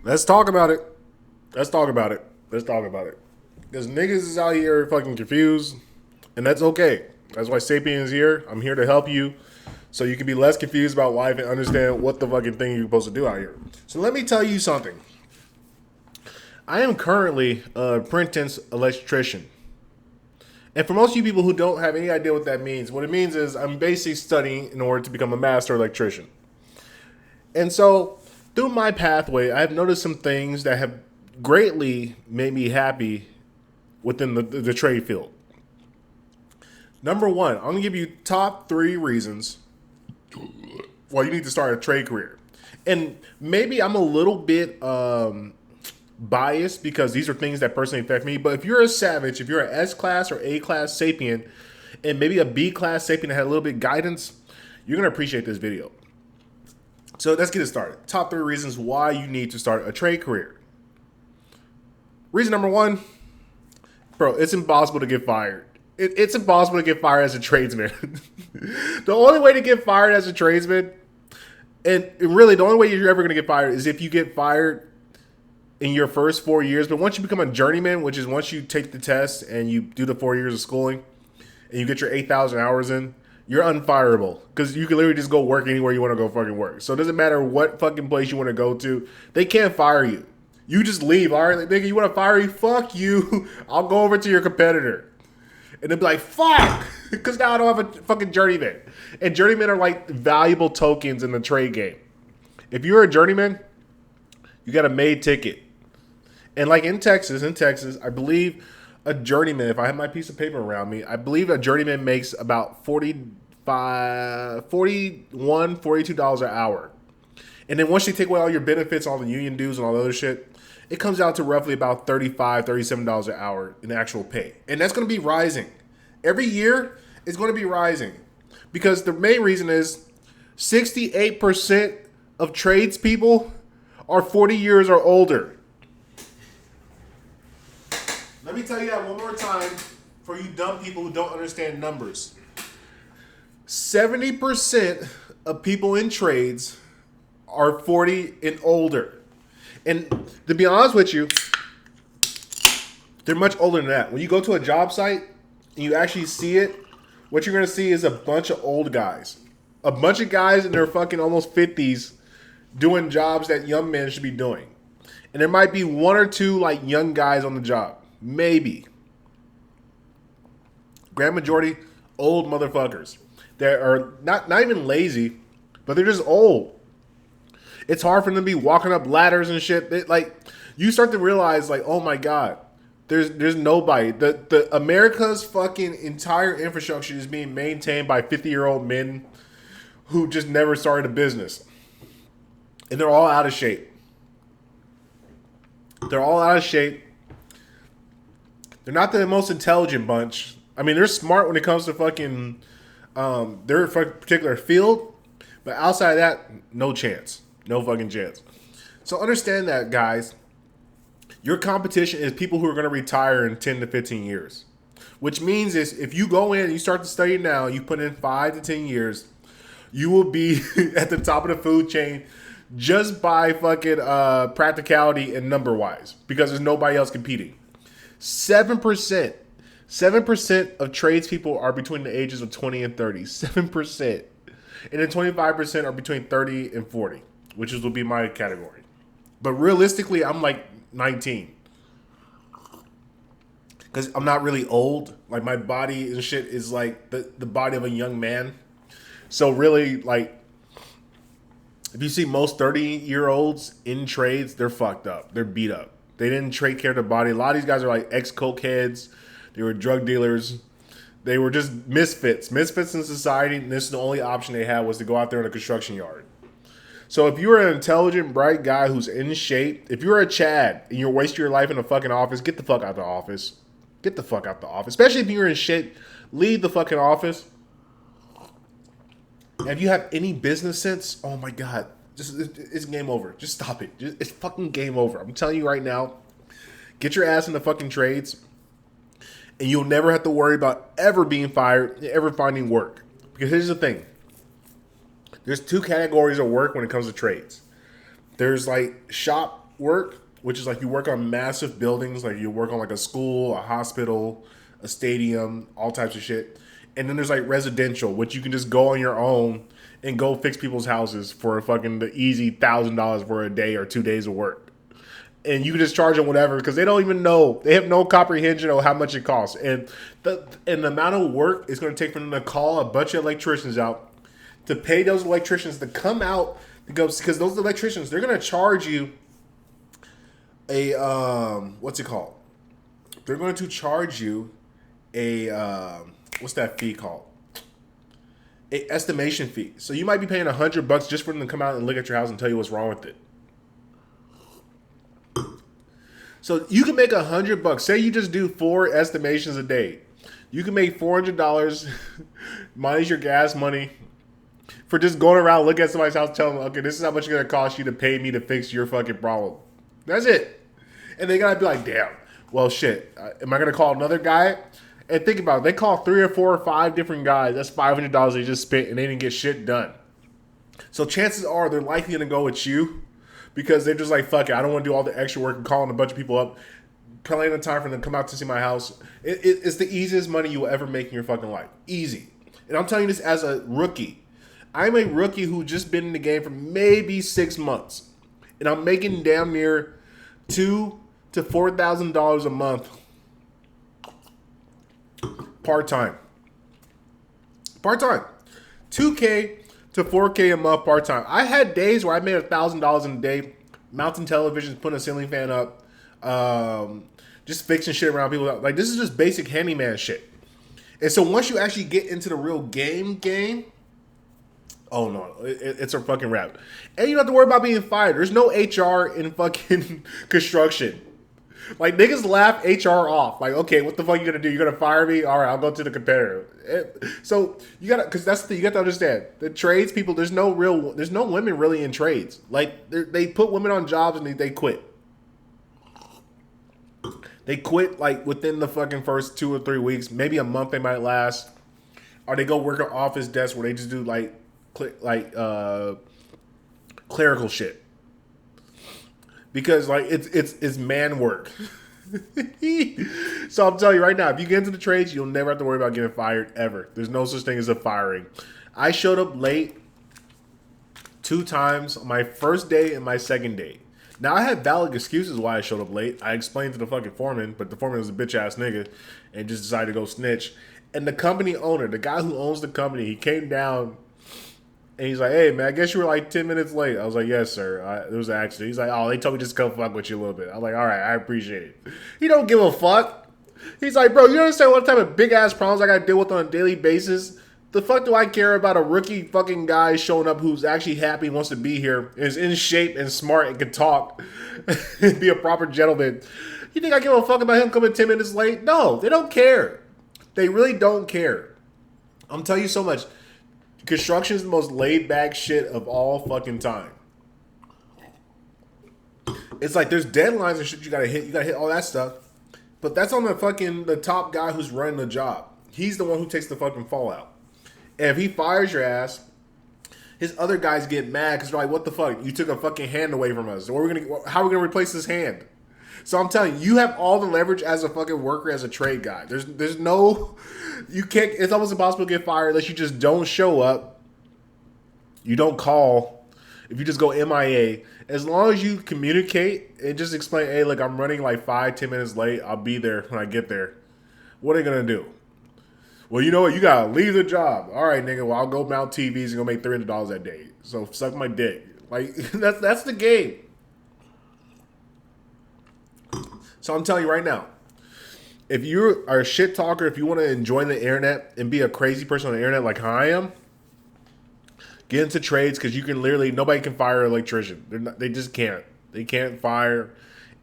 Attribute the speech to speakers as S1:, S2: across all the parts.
S1: Let's talk about it. Let's talk about it. Let's talk about it. Because niggas is out here fucking confused, and that's okay. That's why Sapien is here. I'm here to help you so you can be less confused about life and understand what the fucking thing you're supposed to do out here. So let me tell you something. I am currently a apprentice electrician. And for most of you people who don't have any idea what that means, what it means is I'm basically studying in order to become a master electrician. And so, through my pathway, I've noticed some things that have greatly made me happy within the trade field. Number one, I'm gonna give you top three reasons why you need to start a trade career. And maybe I'm a little bit biased because these are things that personally affect me. But if you're a savage, if you're an S class or A class sapien, and maybe a B class sapien that had a little bit of guidance, you're gonna appreciate this video. So let's get it started. Top three reasons why you need to start a trade career. Reason number one, bro, it's impossible to get fired. It's impossible to get fired as a tradesman. The only way to get fired as a tradesman, and really the only way you're ever going to get fired is if you get fired in your first 4 years. But once you become a journeyman, which is once you take the test and you do the 4 years of schooling and you get your 8,000 hours in, you're unfireable because you can literally just go work anywhere you want to go fucking work. So it doesn't matter what fucking place you want to go to. They can't fire you. You just leave. All right, like, nigga, you want to fire me? Fuck you. I'll go over to your competitor. And they'll be like, fuck. Because now I don't have a fucking journeyman. And journeymen are like valuable tokens in the trade game. If you're a journeyman, you got a made ticket. And like in Texas, I believe a journeyman, if I have my piece of paper around me, I believe a journeyman makes about $42 an hour. And then once you take away all your benefits, all the union dues and all the other shit, it comes out to roughly about $37 an hour in actual pay. And that's going to be rising. Every year, it's going to be rising. Because the main reason is 68% of tradespeople are 40 years or older. Let me tell you that one more time for you dumb people who don't understand numbers. 70% of people in trades are 40 and older. And to be honest with you, they're much older than that. When you go to a job site and you actually see it, what you're going to see is a bunch of old guys. A bunch of guys in their fucking almost 50s doing jobs that young men should be doing. And there might be one or two like young guys on the job. Maybe. Grand majority, old motherfuckers. They are not even lazy, but they're just old. It's hard for them to be walking up ladders and shit. Like, you start to realize, like, oh my god, there's nobody. The America's fucking entire infrastructure is being maintained by 50-year-old men who just never started a business, and they're all out of shape. They're all out of shape. They're not the most intelligent bunch. I mean, they're smart when it comes to fucking their particular field, but outside of that, no chance. No fucking chance. So understand that, guys. Your competition is people who are going to retire in 10 to 15 years. Which means is if you go in and you start to study now, you put in 5 to 10 years, you will be at the top of the food chain just by fucking practicality and number-wise. Because there's nobody else competing. 7%. 7% of tradespeople are between the ages of 20 and 30. 7%. And then 25% are between 30 and 40. Which will be my category. But realistically, I'm like 19. Because I'm not really old. Like, my body and shit is like the body of a young man. So really, like, if you see most 30-year-olds in trades, they're fucked up. They're beat up. They didn't take care of their body. A lot of these guys are like ex-coke heads. They were drug dealers. They were just misfits. Misfits in society. And this is the only option they had was to go out there in a construction yard. So if you're an intelligent, bright guy who's in shape, if you're a Chad and you're wasting your life in a fucking office, get the fuck out the office. Get the fuck out the office. Especially if you're in shape, leave the fucking office. And if you have any business sense, oh my god, it's game over. Just stop it. It's fucking game over. I'm telling you right now, get your ass in the fucking trades, and you'll never have to worry about ever being fired, ever finding work. Because here's the thing. There's two categories of work when it comes to trades. There's like shop work, which is like you work on massive buildings, like you work on like a school, a hospital, a stadium, all types of shit. And then there's like residential, which you can just go on your own and go fix people's houses for fucking the easy $1,000 for a day or 2 days of work. And you can just charge them whatever because they don't even know. They have no comprehension of how much it costs. And the amount of work it's going to take for them to call a bunch of electricians out, to pay those electricians to come out, because those electricians, they're going to charge you a, what's it called? They're going to charge you a, what's that fee called? A estimation fee. So you might be paying $100 just for them to come out and look at your house and tell you what's wrong with it. So you can make $100. Say you just do 4 estimations a day. You can make $400 minus your gas money for just going around, looking at somebody's house, telling them, okay, this is how much it's going to cost you to pay me to fix your fucking problem. That's it. And they got to be like, damn, well, shit. Am I going to call another guy? And think about it. They call 3 or 4 or 5 different guys. That's $500 they just spent and they didn't get shit done. So chances are they're likely going to go with you because they're just like, fuck it. I don't want to do all the extra work and calling a bunch of people up, planning the time for them to come out to see my house. It's the easiest money you will ever make in your fucking life. Easy. And I'm telling you this as a rookie. I'm a rookie who just been in the game for maybe 6 months. And I'm making damn near $2,000 to $4,000 a month part-time. Part-time. $2K to $4K a month part-time. I had days where I made $1,000 in a day, mounting televisions, putting a ceiling fan up, just fixing shit around people. Like, this is just basic handyman shit. And so once you actually get into the real game, oh no, it's a fucking wrap. And you don't have to worry about being fired. There's no HR in fucking construction. Like, niggas laugh HR off. Like, okay, what the fuck you gonna do? You gonna fire me? All right, I'll go to the competitor. So you gotta, because that's the thing, you got to understand. The trades people, there's no women really in trades. Like, they put women on jobs and they quit. They quit like within the fucking first 2 or 3 weeks, maybe a month they might last, or they go work an office desk where they just do like clerical shit. Because like it's man work. So I'm telling you right now, if you get into the trades, you'll never have to worry about getting fired ever. There's no such thing as a firing. I showed up late 2 times on my first day and my second day. Now I had valid excuses why I showed up late. I explained to the fucking foreman, but the foreman was a bitch ass nigga and just decided to go snitch. And the company owner, the guy who owns the company, he came down. And he's like, hey, man, I guess you were like 10 minutes late. I was like, yes, sir. There was an accident. He's like, oh, they told me just to come fuck with you a little bit. I was like, all right, I appreciate it. He don't give a fuck. He's like, bro, you understand what type of big-ass problems I got to deal with on a daily basis? The fuck do I care about a rookie fucking guy showing up who's actually happy, wants to be here, is in shape and smart and can talk and be a proper gentleman? You think I give a fuck about him coming 10 minutes late? No, they don't care. They really don't care. I'm telling you so much. Construction is the most laid-back shit of all fucking time. It's like there's deadlines and shit you gotta hit. You gotta hit all that stuff. But that's on the top guy who's running the job. He's the one who takes the fucking fallout. And if he fires your ass, his other guys get mad because they're like, what the fuck? You took a fucking hand away from us. How are we gonna replace this hand? So I'm telling you, you have all the leverage as a fucking worker, as a trade guy. There's no, you can't, it's almost impossible to get fired unless you just don't show up. You don't call. If you just go MIA, as long as you communicate and just explain, hey, look, I'm running like 5-10 minutes late. I'll be there when I get there. What are they going to do? Well, you know what? You got to leave the job. All right, nigga. Well, I'll go mount TVs and go make $300 that day. So suck my dick. Like, that's the game. So I'm telling you right now, if you are a shit talker, if you want to enjoy the internet and be a crazy person on the internet like I am, get into trades because you can literally, nobody can fire an electrician. They just can't. They can't fire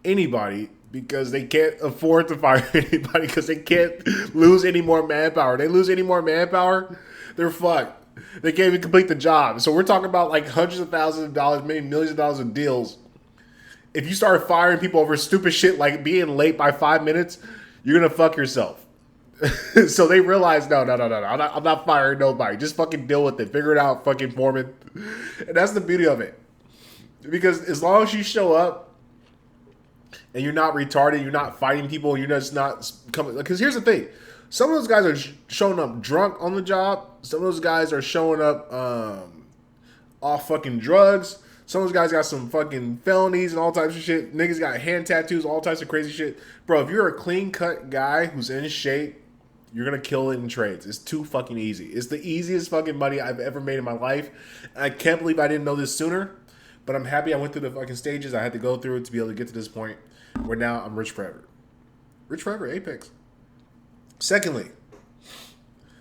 S1: anybody because they can't afford to fire anybody because they can't lose any more manpower. They lose any more manpower, they're fucked. They can't even complete the job. So we're talking about like hundreds of thousands of dollars, maybe millions of dollars of deals. If you start firing people over stupid shit like being late by 5 minutes, you're going to fuck yourself. So they realize, no. I'm not firing nobody. Just fucking deal with it. Figure it out, fucking foreman. And that's the beauty of it. Because as long as you show up and you're not retarded, you're not fighting people, you're just not coming. Because here's the thing, some of those guys are showing up drunk on the job. Some of those guys are showing up off fucking drugs. Some of those guys got some fucking felonies and all types of shit. Niggas got hand tattoos, all types of crazy shit. Bro, if you're a clean cut guy who's in shape, you're gonna kill it in trades. It's too fucking easy. It's the easiest fucking money I've ever made in my life. And I can't believe I didn't know this sooner. But I'm happy I went through the fucking stages I had to go through to be able to get to this point where now I'm rich forever. Rich forever, Apex. Secondly,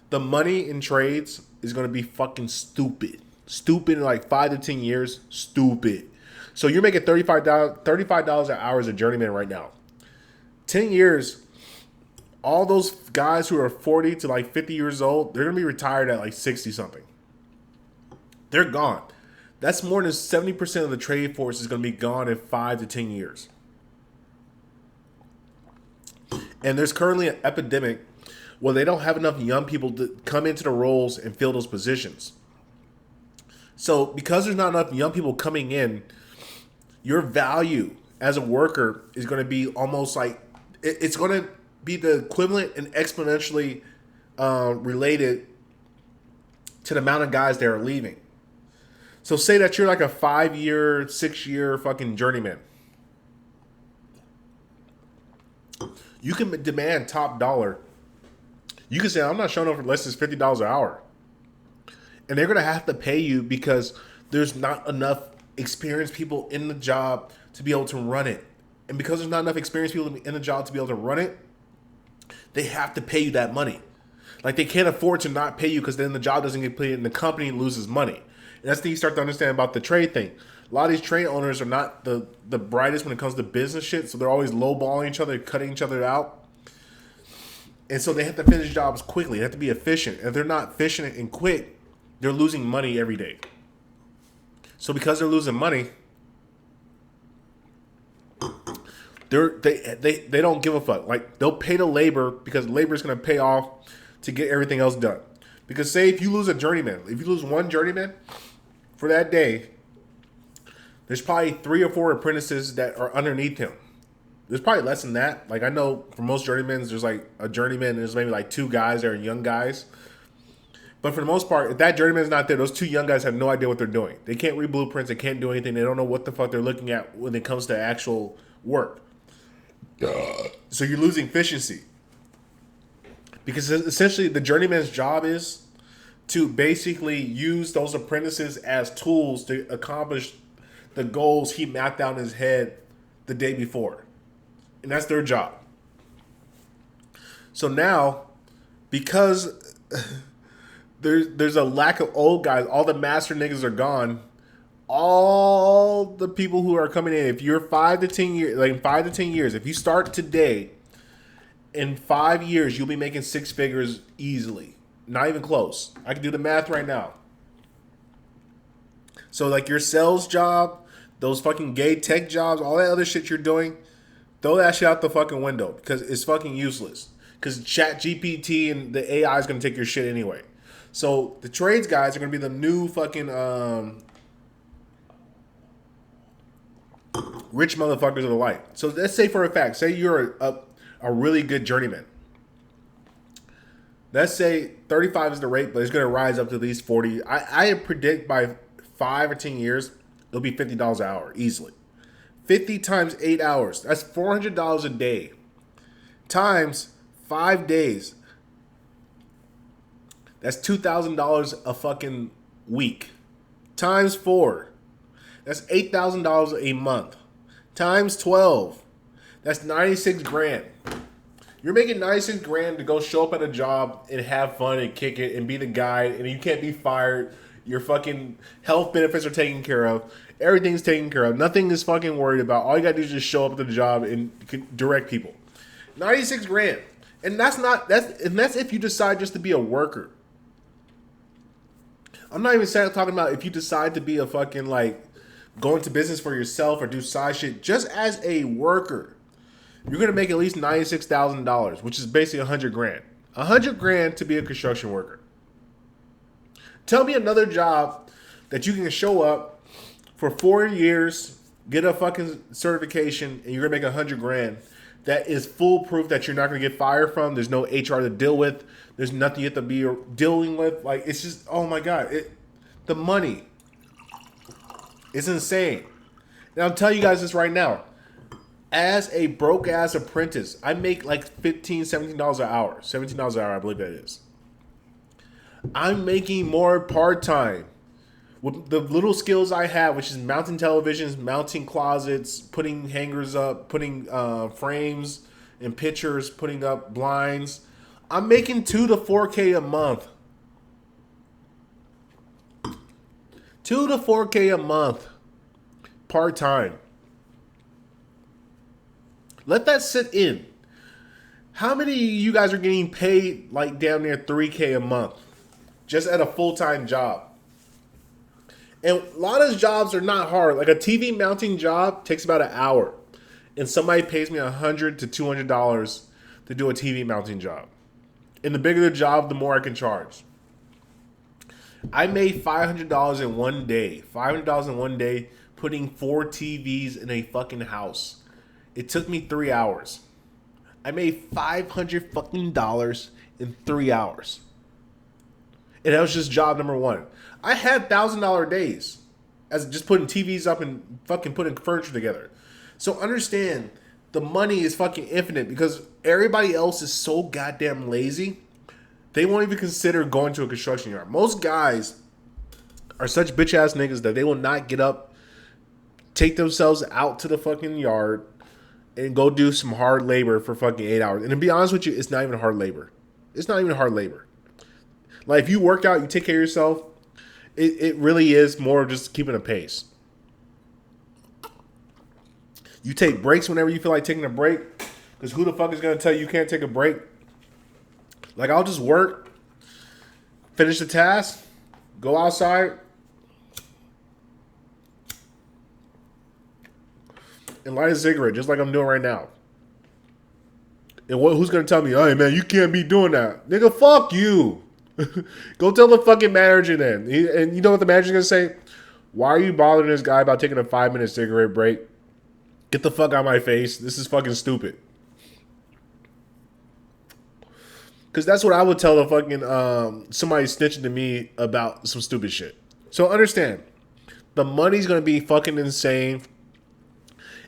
S1: the money in trades is gonna be fucking stupid. Stupid in like 5 to 10 years. Stupid. So you're making $35 an hour as a journeyman right now. 10 years, all those guys who are 40 to like 50 years old, they're going to be retired at like 60 something. They're gone. That's more than 70% of the trade force is going to be gone in 5 to 10 years. And there's currently an epidemic where they don't have enough young people to come into the roles and fill those positions. So because there's not enough young people coming in, your value as a worker is going to be almost like, it's going to be the equivalent and exponentially related to the amount of guys that are leaving. So say that you're like a 5-year, 6-year fucking journeyman. You can demand top dollar. You can say, I'm not showing up for less than $50 an hour. And they're going to have to pay you because there's not enough experienced people in the job to be able to run it. And because there's not enough experienced people in the job to be able to run it, they have to pay you that money. Like, they can't afford to not pay you because then the job doesn't get paid and the company loses money. And that's the thing you start to understand about the trade thing. A lot of these trade owners are not the brightest when it comes to business shit, so they're always lowballing each other, cutting each other out. And so they have to finish jobs quickly. They have to be efficient. If they're not efficient and quick, they're losing money every day. So because they're losing money, they don't give a fuck. Like, they'll pay the labor because labor is going to pay off to get everything else done. Because say if you lose a journeyman, if you lose one journeyman for that day, there's probably 3 or 4 apprentices that are underneath him. There's probably less than that. Like, I know for most journeymans, there's like a journeyman, there's maybe like 2 guys that are young guys. But for the most part, if that journeyman's not there, those 2 young guys have no idea what they're doing. They can't read blueprints. They can't do anything. They don't know what the fuck they're looking at when it comes to actual work. So you're losing efficiency. Because essentially the journeyman's job is to basically use those apprentices as tools to accomplish the goals he mapped out in his head the day before. And that's their job. So now, because there's a lack of old guys, all the master niggas are gone. All the people who are coming in, if you're 5 to 10 years, like 5 to 10 years, if you start today, in 5 years, you'll be making 6 figures easily. Not even close. I can do the math right now. So like your sales job, those fucking gay tech jobs, all that other shit you're doing, throw that shit out the fucking window because it's fucking useless. Because ChatGPT and the AI is going to take your shit anyway. So the trades guys are going to be the new fucking rich motherfuckers of the life. So let's say for a fact, say you're a really good journeyman. Let's say 35 is the rate, but it's going to rise up to at least 40. I predict by 5 or 10 years, it'll be $50 an hour easily. 50 times 8 hours. That's $400 a day. Times 5 days. That's $2,000 a fucking week. Times 4. That's $8,000 a month. Times 12. That's 96 grand. You're making 96 grand to go show up at a job and have fun and kick it and be the guy, and you can't be fired. Your fucking health benefits are taken care of. Everything's taken care of. Nothing is fucking worried about. All you gotta do is just show up at the job and direct people. 96 grand. And that's if you decide just to be a worker. I'm not even talking about if you decide to be a fucking like go into business for yourself or do side shit. Just as a worker, you're gonna make at least $96,000, which is basically 100 grand. 100 grand to be a construction worker. Tell me another job that you can show up for 4 years, get a fucking certification, and you're gonna make 100 grand. That is foolproof that you're not gonna get fired from. There's no HR to deal with. There's nothing you have to be dealing with. Like, it's just, oh my god, the money is insane. And I'll tell you guys this right now. As a broke ass apprentice, I make like $15, $17 an hour. $17 an hour, I believe that is. I'm making more part time with the little skills I have, which is mounting televisions, mounting closets, putting hangers up, putting frames and pictures, putting up blinds. I'm making $2 to $4K a month. $2 to $4K a month, part time. Let that sit in. How many of you guys are getting paid like damn near $3K a month just at a full-time job? And a lot of jobs are not hard. Like a TV mounting job takes about an hour. And somebody pays me $100 to $200 to do a TV mounting job. And the bigger the job, the more I can charge. I made $500 in one day. $500 in one day putting 4 TVs in a fucking house. It took me 3 hours. I made $500 fucking dollars in 3 hours. And that was just job number one. I had $1,000 days as just putting TVs up and fucking putting furniture together. So understand, the money is fucking infinite because everybody else is so goddamn lazy. They won't even consider going to a construction yard. Most guys are such bitch ass niggas that they will not get up, take themselves out to the fucking yard, and go do some hard labor for fucking 8 hours. And to be honest with you, it's not even hard labor. It's not even hard labor. Like, if you work out, you take care of yourself, it really is more of just keeping a pace. You take breaks whenever you feel like taking a break. Because who the fuck is going to tell you can't take a break? Like, I'll just work, finish the task, go outside, and light a cigarette, just like I'm doing right now. And who's going to tell me, hey, man, you can't be doing that? Nigga, fuck you. Go tell the fucking manager then. And you know what the manager's going to say? Why are you bothering this guy about taking a 5-minute cigarette break? Get the fuck out of my face. This is fucking stupid. Because that's what I would tell the fucking somebody snitching to me about some stupid shit. So understand, the money's going to be fucking insane.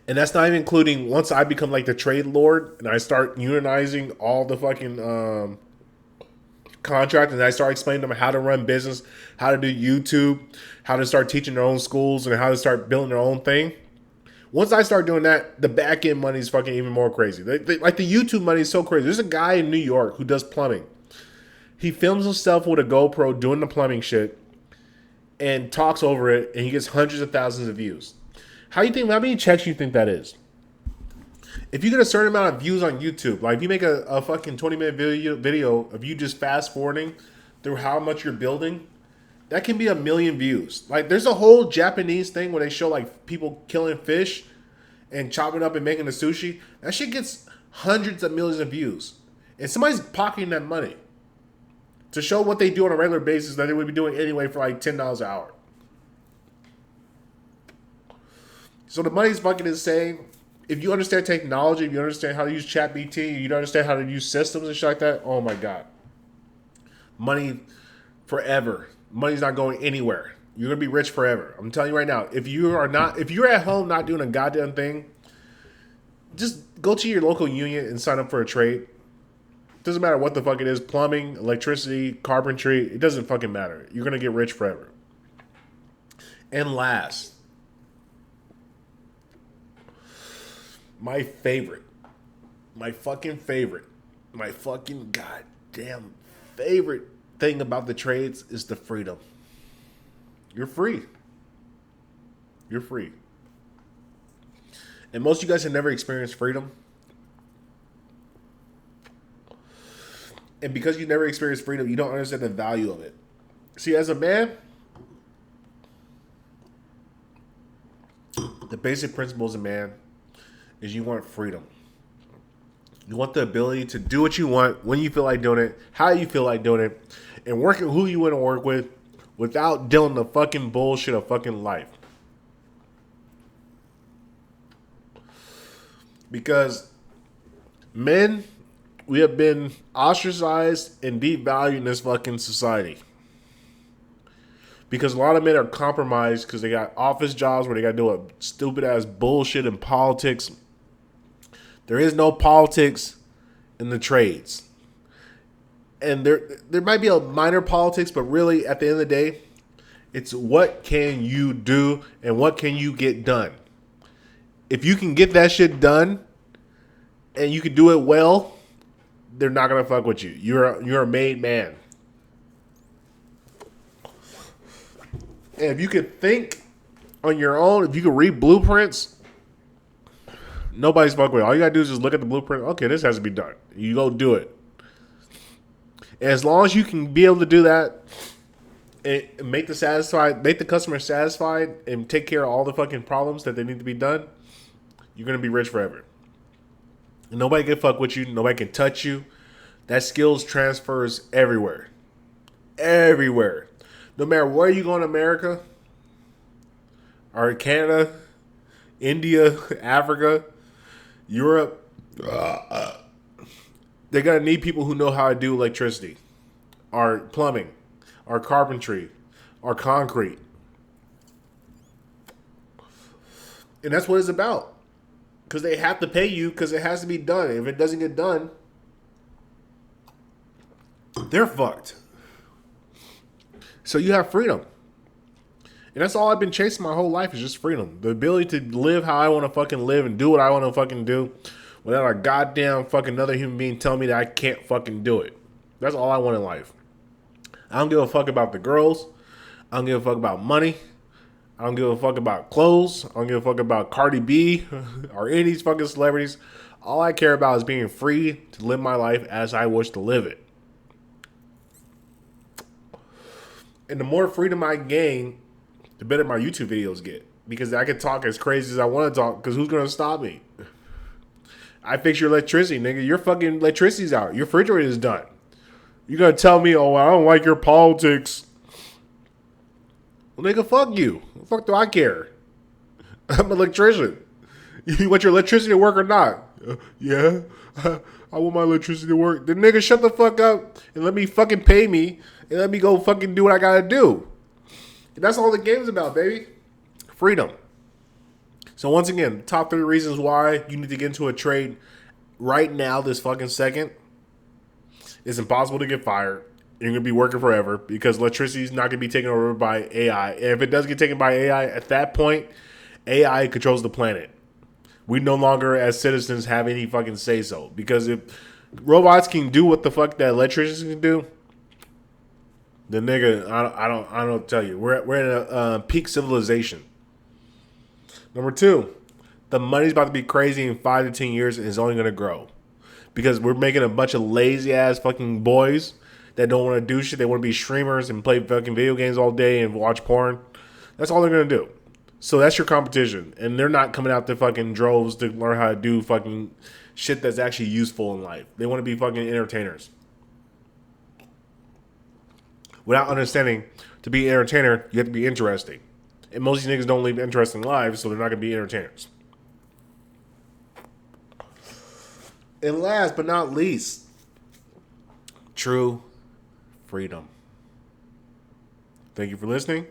S1: And that's not even including once I become like the trade lord and I start unionizing all the fucking contract and I start explaining to them how to run business, how to do YouTube, how to start teaching their own schools and how to start building their own thing. Once I start doing that, the back end money is fucking even more crazy. Like the YouTube money is so crazy. There's a guy in New York who does plumbing. He films himself with a GoPro doing the plumbing shit and talks over it, and he gets hundreds of thousands of views. How many checks you think that is? If you get a certain amount of views on YouTube, like if you make a fucking 20-minute video of you just fast forwarding through how much you're building, that can be 1 million views. Like, there's a whole Japanese thing where they show, like, people killing fish and chopping up and making the sushi. That shit gets hundreds of millions of views. And somebody's pocketing that money to show what they do on a regular basis that they would be doing anyway for, like, $10 an hour. So the money's fucking insane. If you understand technology, if you understand how to use ChatGPT, you understand how to use systems and shit like that, oh, my God. Money forever. Money's not going anywhere. You're gonna be rich forever. I'm telling you right now. If you're at home not doing a goddamn thing, just go to your local union and sign up for a trade. Doesn't matter what the fuck it is, plumbing, electricity, carpentry, it doesn't fucking matter. You're gonna get rich forever. And last, my fucking goddamn favorite thing about the trades is the freedom. You're free. You're free. And most of you guys have never experienced freedom. And because you never experienced freedom, you don't understand the value of it. See, as a man, the basic principle as a man is you want freedom. You want the ability to do what you want, when you feel like doing it, how you feel like doing it, and work with who you want to work with without dealing the fucking bullshit of fucking life. Because men, we have been ostracized and devalued in this fucking society. Because a lot of men are compromised because they got office jobs where they got to do a stupid ass bullshit in politics. There is no politics in the trades. And there might be a minor politics, but really at the end of the day, it's what can you do and what can you get done. If you can get that shit done and you can do it well, they're not gonna fuck with you. You're a made man. And if you could think on your own, if you could read blueprints, nobody's fucking with you. All you gotta do is just look at the blueprint. Okay, this has to be done. You go do it. And as long as you can be able to do that and make the customer satisfied and take care of all the fucking problems that they need to be done, you're gonna be rich forever. And nobody can fuck with you. Nobody can touch you. That skills transfers everywhere. Everywhere. No matter where you go in America or Canada, India, Africa, Europe, they're going to need people who know how to do electricity or plumbing or carpentry or concrete. And that's what it's about. Because they have to pay you because it has to be done. If it doesn't get done, they're fucked. So you have freedom. And that's all I've been chasing my whole life is just freedom. The ability to live how I want to fucking live and do what I want to fucking do without a goddamn fucking another human being telling me that I can't fucking do it. That's all I want in life. I don't give a fuck about the girls. I don't give a fuck about money. I don't give a fuck about clothes. I don't give a fuck about Cardi B or any of these fucking celebrities. All I care about is being free to live my life as I wish to live it. And the more freedom I gain, the better my YouTube videos get. Because I can talk as crazy as I want to talk. Because who's going to stop me? I fix your electricity, nigga. Your fucking electricity's out. Your refrigerator is done. You're going to tell me, oh, I don't like your politics. Well, nigga, fuck you. What the fuck do I care? I'm an electrician. You want your electricity to work or not? Yeah. I want my electricity to work. Then nigga, shut the fuck up and let me fucking pay me and let me go fucking do what I gotta do. And that's all the game's about, baby. Freedom. So once again, top 3 reasons why you need to get into a trade right now, this fucking second. It's impossible to get fired. You're going to be working forever because electricity is not going to be taken over by AI. And if it does get taken by AI, at that point, AI controls the planet. We no longer, as citizens, have any fucking say-so. Because if robots can do what the fuck that electricians can do, then nigga, I don't tell you. We're in a peak civilization. Number 2, the money's about to be crazy in 5 to 10 years and it's only going to grow. Because we're making a bunch of lazy-ass fucking boys that don't want to do shit. They want to be streamers and play fucking video games all day and watch porn. That's all they're going to do. So that's your competition. And they're not coming out to fucking droves to learn how to do fucking shit that's actually useful in life. They want to be fucking entertainers. Without understanding, to be an entertainer, you have to be interesting. And most of these niggas don't live interesting lives, so they're not going to be entertainers. And last but not least, true freedom. Thank you for listening.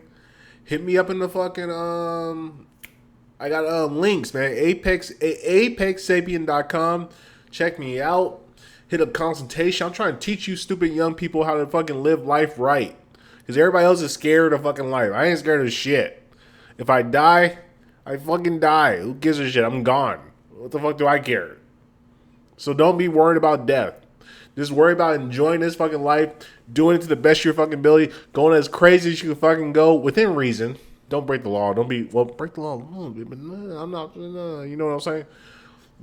S1: Hit me up in the fucking I got links, man. ApexSapien.com. Check me out. Hit up consultation. I'm trying to teach you stupid young people how to fucking live life right. Because everybody else is scared of fucking life. I ain't scared of shit. If I die, I fucking die. Who gives a shit? I'm gone. What the fuck do I care? So don't be worried about death. Just worry about enjoying this fucking life, doing it to the best of your fucking ability, going as crazy as you can fucking go within reason. Don't break the law. Don't be, well, break the law a little bit, but I'm not, you know what I'm saying?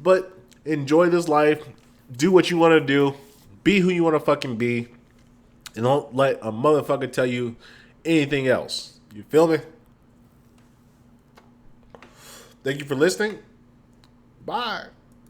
S1: But enjoy this life. Do what you want to do. Be who you want to fucking be. And don't let a motherfucker tell you anything else. You feel me? Thank you for listening. Bye.